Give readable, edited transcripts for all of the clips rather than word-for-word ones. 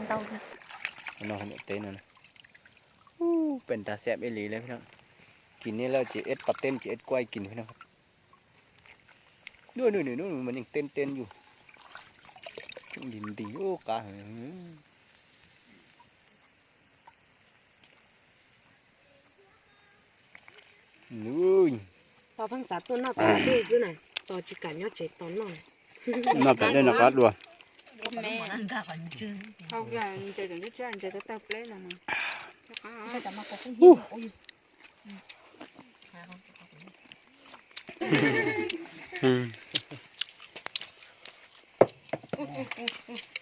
เดาน้องเต้นนะเป็นตาแซ่บเอหลีเลยพี่น้องกินนี่แล้วจะเอ็ดปลาเต้นจะเอ็ดกล้วยกินพี่น้องครับนู่นมันยังเต้นอยู่ดินดีโอ้กานู่นพอพังษาตัวน่าเป็นด้วยอยู่ไหนต่อจิกันยอดเจ็ดตอนน่อยน่าเป็นได้นะครับด้วยแม่เขาแก่เจ็ดเดือนที่เจ็ดเจ็ดตั้งเปล่านะไม่แต่มาก็คงหิวโอ้ย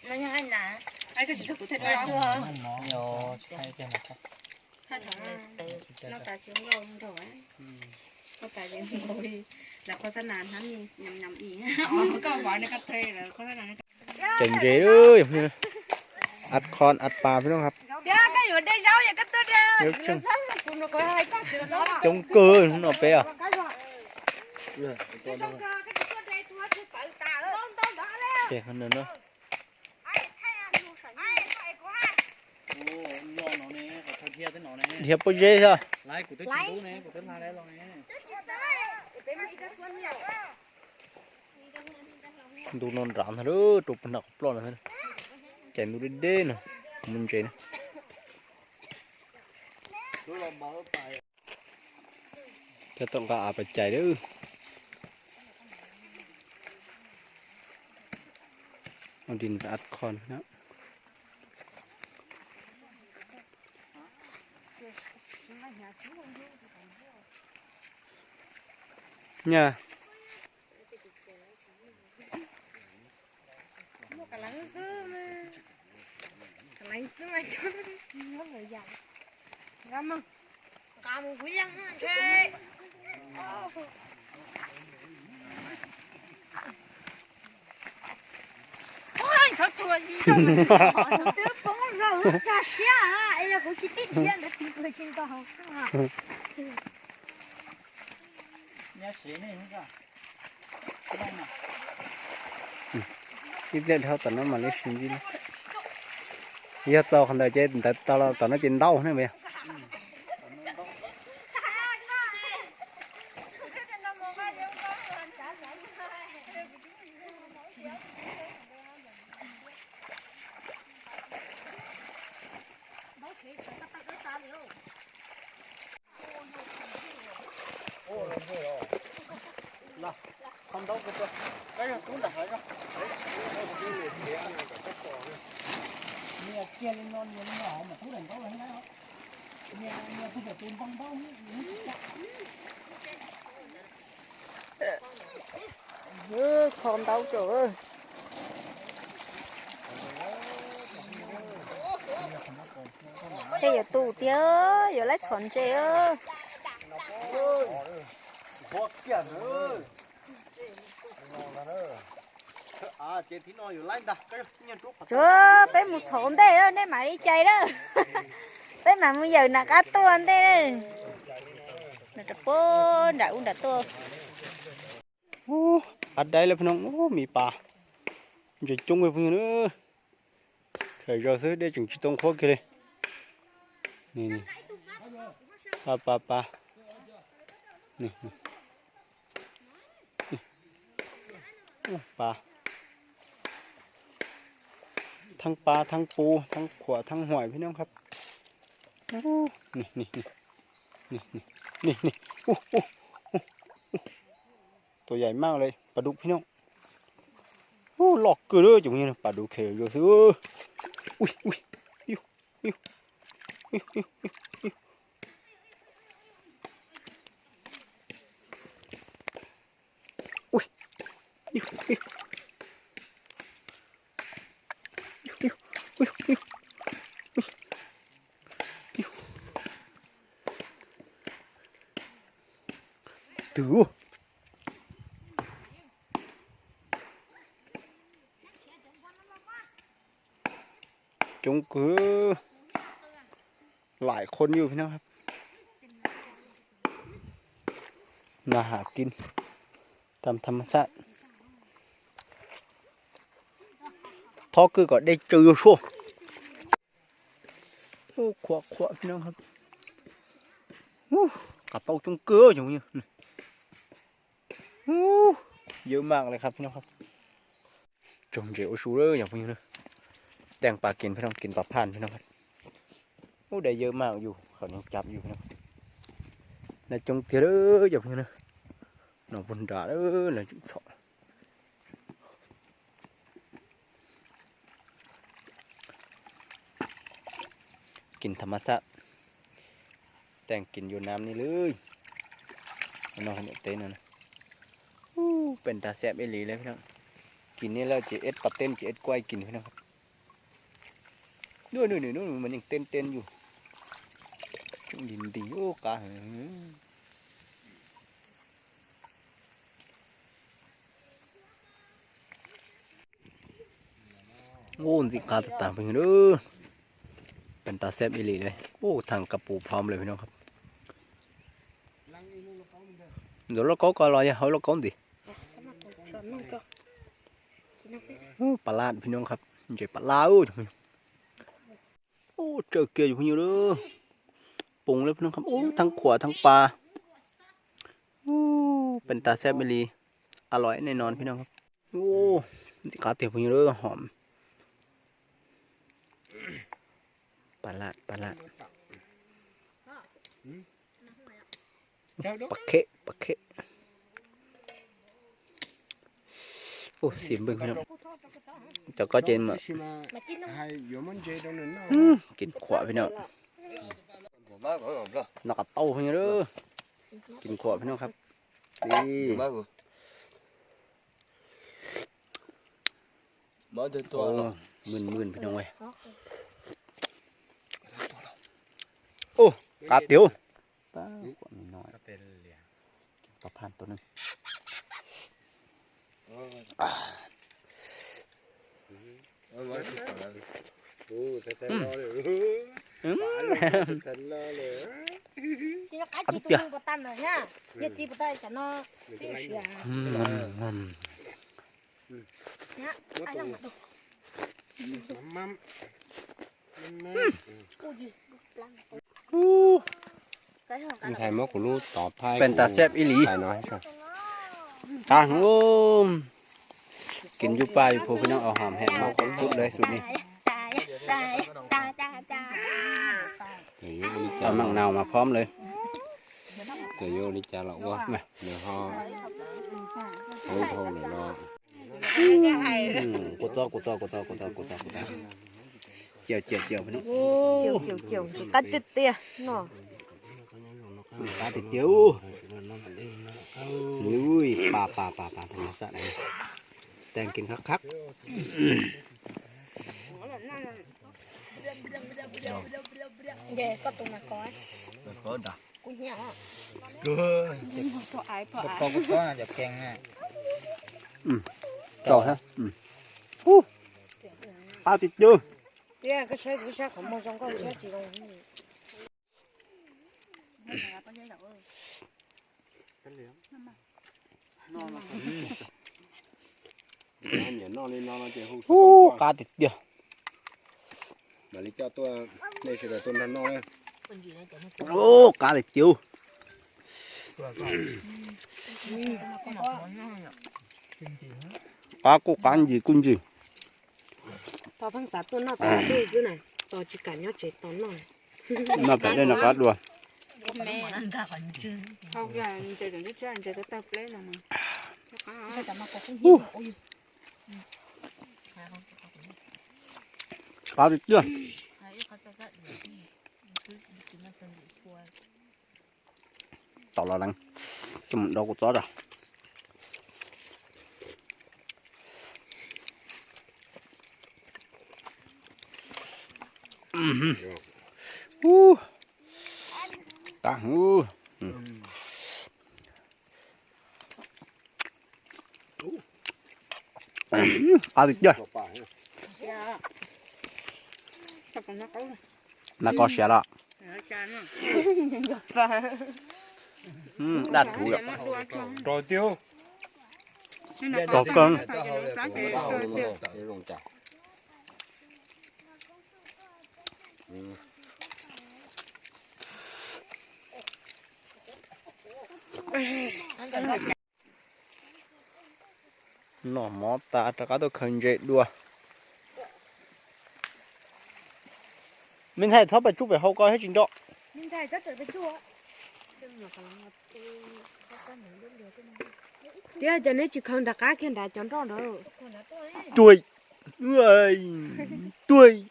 nó như anh là ai cái gì cũng thật là chưa nhiều hay cái này thật nó ta chiếm ngầu rồi nó ta chiếm ngầu đi là có sẵn nàn hắn nhầm ý có gọi này cắt thuê là có sẵn nàn chỉnh chế ơi ắt con ắt bà phải khôngครับ cái gì đây rau vậy cắt tôi ra nó có hai con chống cơ nó bé à kệ hơn nữa thiệp bao nhiêu sao lái của tôi chỉnh tú nè của tôi la đấy rồi nè tu non rắn thôi đó chụp hình nọc plon thôi chạy nu đến đê nè mình chạy nè cho tao cả phải chạy đóเอาดินไปอัดคอนนะเนี่ยกำลังซื้อมาจนnó người già găm không cầm một quý ăn chơi ôi thật chua gì rồi tớ cũng rồi ra xe à ấy là cũng chỉ biết chuyện để tìm người trên tàu nhá xí này không cả tiếp lên theo tao nó mà lấy xin gì giờ tao không đợi chơi tao nó trên đau nữa mày không đâu cái cái cũng là phải không nhà kia lên non nhà nhỏ mà cũng đừng có lên đó nhà tôi phải tìm băng bao không đâu trời ơi thế giờ tụ tía giờ lấy chọn chơi ơi bó kia nữa à chị thì nóiอยู่ไล่ด่าcái nhân trúc chưa bé một chọn đây đó nên mà đi chơi đó bé mà bây giờ là cá tuôn đây đây là tập bố đã uống đã tua ở đây là phần mì bà rồi chung với phần nữa thời giờ xưa để chúng chỉ tông khoa kia nè pa nèปลาทั้งปลาทั้งปูทั้งขวทั้งหอยพี่น้องครับนี่ตัวใหญ่มากเลยปลาดุกพี่น้องหลอกเกลือจุ่มนี่นะปลาดุกเขียวอยู่ซื้ออุ้ยถือจงคือหลายคนอยู่พี่น้องครับมาหากินตามธรรมชาติ ท้อคือก็ได้เจอชั่วโอ้ขวบขวบพี่น้องครับโอ้กระโตจงเกลืออย่างนี้โอ้เยอะมากเลยครับพี่น้องครับจมเจียวชูเลยอย่างนี้นะแตงปลากินพี่น้องกินปลาผ่านพี่น้องครับโอ้ได้เยอะมากอยู่เขายังจับอยู่พี่น้องในจงเตี้ยเลยอย่างนี้นะน้องบนดาเลยนะจุดสอกินธรรมชาติแต่งกินอยู่น้ำนี่เลยน้องเต้นนะเป็นตาแซ่บเอหลีเลยพี่น้องกินนี่แล้วจะเอ็ดปลาเต้นจะเอ็ดกล้วยกินพี่น้องครับนู่นมันยังเต้นอยู่ดินดีโอ้กาโอ้สิกาต่างๆไปเด้อเป็นตาแซ่บเอหลีเลยโอ้ทางกระปูพร้อมเลยพี่น้องครับเดี๋ยวเราก็รออย่าเขาเราก้มดิปลาลาดพี่น้องครับเจ็บปลาลาโอ้เจอเกลืออยู่พี่น้องเด้อปรุงเลยพี่น้องครับโอ้ทั้งขวทั้งปลาโอ้เป็นตาแซ่บเอหลีอร่อยแน่นอนพี่น้องครับโอ้สิกาเตี๋ยวพี่น้องเด้อหอมปลาลาดปลาเคะปลาเคะโอ้สิบึ้งพี่น้องจะก็เจนมากินขวพี่น้องนักเต้าพี่น้องเด้อกินขวพี่น้องครับนี่โอ้มื่นพี่น้องเว้ยโอ้กาเตียวปลาน้อยปลาพันตัวนึงcái gì tụi mình bắt tan rồi nha, cái gì bắt tay cho nó tiêu xỉa, nhá, ai làm được,ใช่มกรูตอบท้าย เป็นตาแซ่บอีหลี ใช่น้อยใช่ ทางโอ้กินอยู่ปลาอยู่พวกพี่น้องเอาหอมแห้งมาสุดเลยสุดนี้เอามังนาวมาพร้อมเลย เดี๋ยวโยนิจาเราว่าเดี๋ยวห่อโอ้โหเดี๋ยวรอ กูต่อเจียวพี่น้อง chiều chỉ cắt tiệt tiệt, nó ปลาติดเจียวลุยปลาธรรมชาติเลยแต่งกินคัก về có tụi nó có, ก็ด่า cũng nhẹ, ก็จะแกงอ่ะ จ่อฮะปลาติดเจียว yeah cái xe không mua xong có xe chỉ còn cáติดเจียว มาลิจ้าตัวในสุดต้นทันน้อย โอ้cáติดเจียวปลากูกันgìกุ้งgì tao phăng sát tuần nào tao đi chứ này tao chỉ cả nhớ chết tao nói nó phải đây là cá đùa không là chơi được nước chơi chơi tập lấy là cá tiệt chưa tao là lăng chùm đâu có tó đâu ta à được chưa là có xe đó đạt thủ được rồi tiêu có cân nó mó ta cho cá tôi khẩn dậy đùa mình thấy thắp bài chúc về hậu coi hết trình độ mình thấy rất là chua tiếc cho nên chỉ không đặt cá kiên đã chọn tròn đâu tuổi ơi tuổi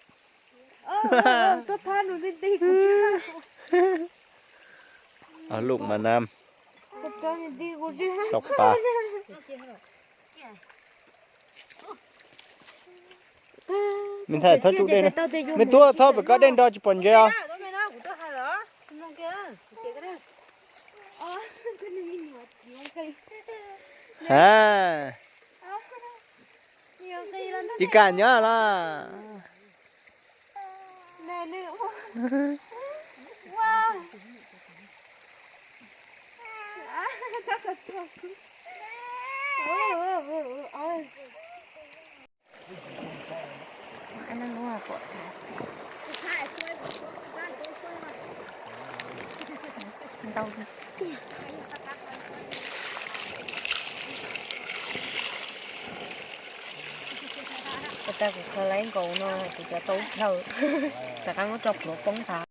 tốt than rồi bên đi ở lục mà nam tốt than đi của chứ sọc pa mình thấy thắp chúc đây này mình tua thắp phải có đèn đo chụp hình chưa à chỉ cả nhớ là nè nè wow anh ăn đúng không đâu người ta cũng lấy cổ nó thì cho tốt thôi, ta ăn nó chọc nó bóng thả.